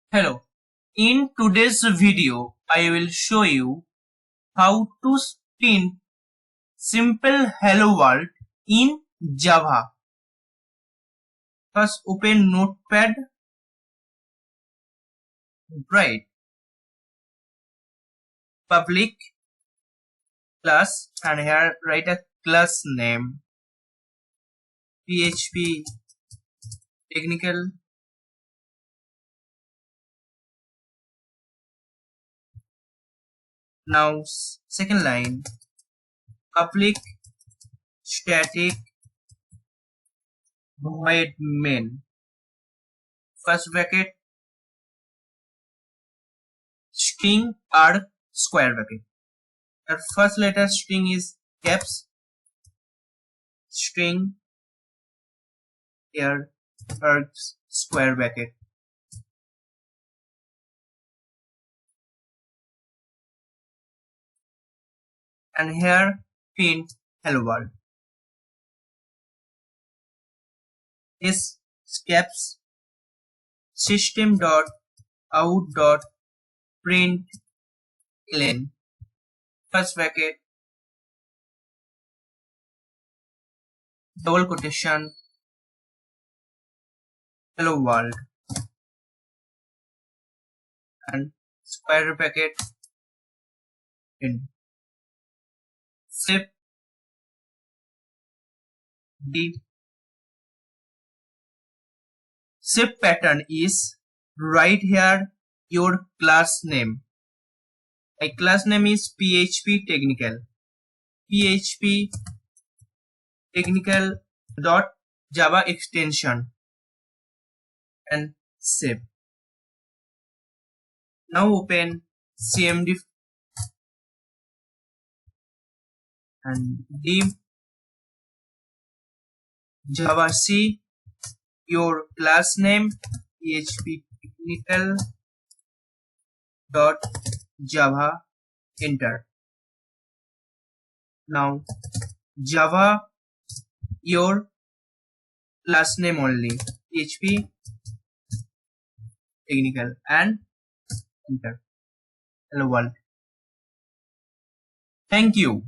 Hello. In today's video, I will show you how to print simple hello world in Java. First open Notepad, write public class and here write a class name PHP technical. Now second line public static void main, first bracket string arg square bracket. The first letter string is caps, string here arg square bracket. And here print hello world. This caps system.out.println first bracket double quotation hello world and square bracket in zip the zip pattern is right here your class name. My class name is PHP technical dot java extension and save. Now open cmd and div java c your class name PHP technical dot java, enter. Now java your class name only PHP technical and enter. Hello world. Thank you.